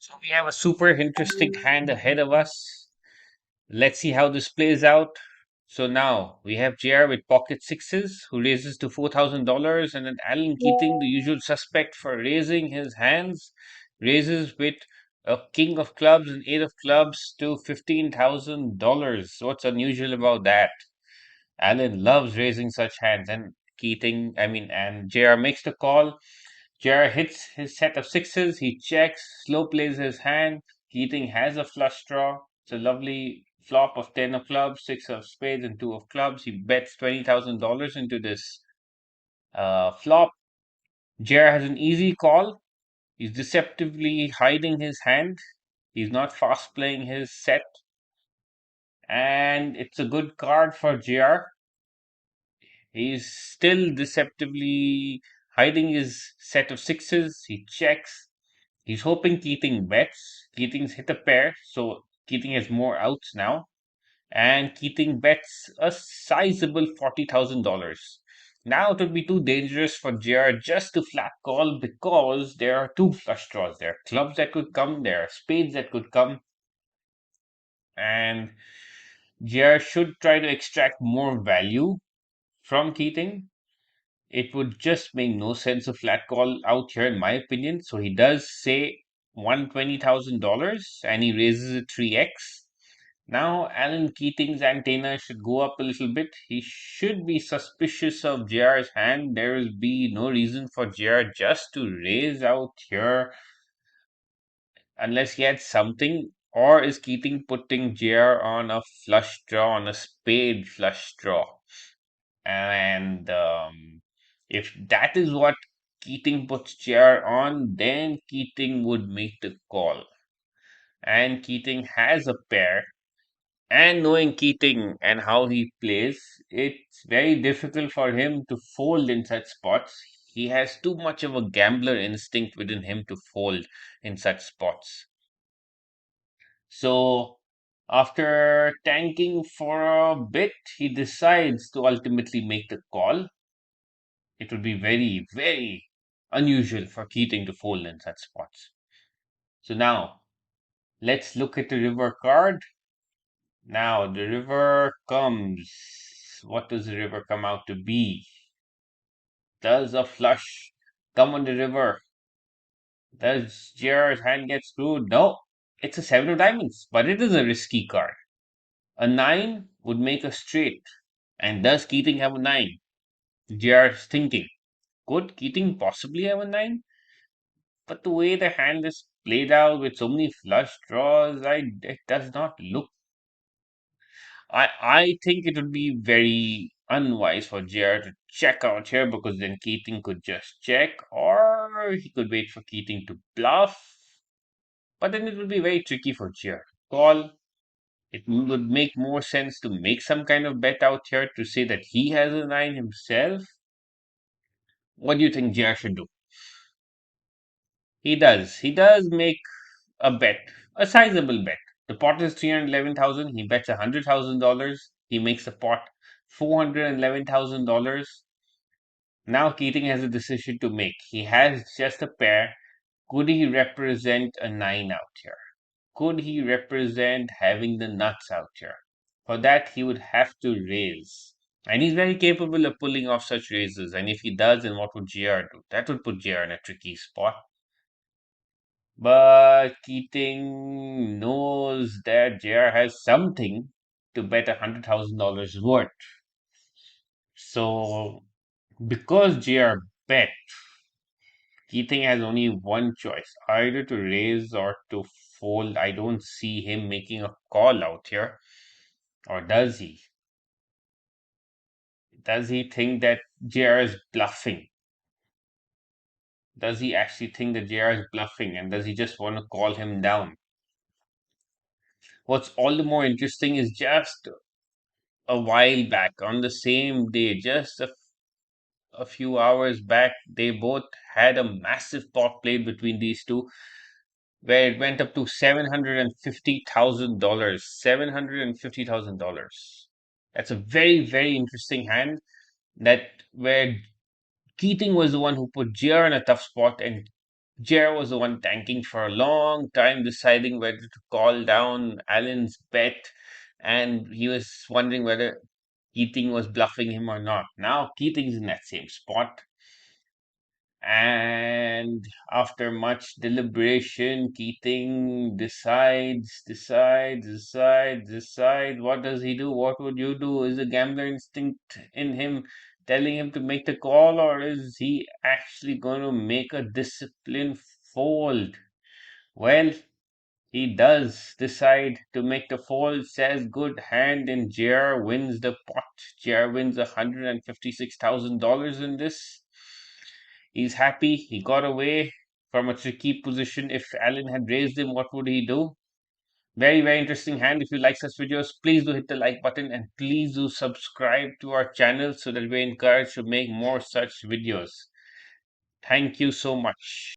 So we have a super interesting hand ahead of us. Let's see how this plays out. So now we have JR with pocket sixes who raises to $4,000, and then Alan Keating, the usual suspect for raising his hands, raises with a king of clubs and eight of clubs to $15,000. What's unusual about that? Alan loves raising such hands, and and JR makes the call. JR hits his set of sixes. He checks, slow plays his hand. Keating has a flush draw. It's a lovely flop of 10 of clubs, 6 of spades, and 2 of clubs. He bets $20,000 into this flop. JR has an easy call. He's deceptively hiding his hand. He's not fast playing his set. And it's a good card for JR. He's still deceptively hiding his set of sixes. He checks. He's hoping Keating bets. Keating's hit a pair, so Keating has more outs now. And Keating bets a sizable $40,000. Now it would be too dangerous for JR just to flat call because there are two flush draws. There are clubs that could come, there are spades that could come, and JR should try to extract more value from Keating. It would just make no sense to flat call out here, in my opinion. So he does say $120,000 and he raises it 3x. Now, Alan Keating's antenna should go up a little bit. He should be suspicious of JR's hand. There will be no reason for JR just to raise out here unless he had something. Or is Keating putting JR on a flush draw, on a spade flush draw? And if that is what Keating puts chair on, then Keating would make the call. And Keating has a pair. And knowing Keating and how he plays, it's very difficult for him to fold in such spots. He has too much of a gambler instinct within him to fold in such spots. So, after tanking for a bit, he decides to ultimately make the call. It would be very, very unusual for Keating to fold in such spots. So now let's look at the river card. Now the river comes. What does the river come out to be? Does a flush come on the river? Does Jared's hand get screwed? No. It's a seven of diamonds, but it is a risky card. A nine would make a straight. And does Keating have a nine? Jared's thinking. Could Keating possibly have a nine? But the way the hand is played out with so many flush draws, it does not look. I think it would be very unwise for JR to check out here because then Keating could just check, or he could wait for Keating to bluff. But then it would be very tricky for JR to call. It would make more sense to make some kind of bet out here to say that he has a nine himself. What do you think JR should do? He does. He does make a bet, a sizable bet. The pot is 311,000. He bets $100,000. He makes the pot $411,000. Now Keating has a decision to make. He has just a pair. Could he represent a nine out here? Could he represent having the nuts out here? For that, he would have to raise. And he's very capable of pulling off such raises. And if he does, then what would JR do? That would put JR in a tricky spot. But Keating knows that JR has something to bet $100,000 worth. So, because JR bet, Keating has only one choice, either to raise or to fold. I don't see him making a call out here. Or does he? Does he think that JR is bluffing? Does he actually think that JR is bluffing and does he just want to call him down? What's all the more interesting is just a while back on the same day, just a few hours back, they both had a massive pot played between these two, where it went up to $750,000. $750,000. That's a very, very interesting hand. That where Keating was the one who put JR in a tough spot, and Jer was the one tanking for a long time, deciding whether to call down Allen's bet, and he was wondering whether Keating was bluffing him or not. Now Keating's in that same spot, and after much deliberation, Keating decides. What does he do? What would you do? Is the gambler instinct in him telling him to make the call, or is he actually going to make a disciplined fold? Well, he does decide to make the fold, says good hand, and JR wins the pot. JR wins $156,000 in this. He's happy. He got away from a tricky position. If Allen had raised him, what would he do? Very, very interesting hand. If you like such videos, please do hit the like button and please do subscribe to our channel so that we're encouraged to make more such videos. Thank you so much.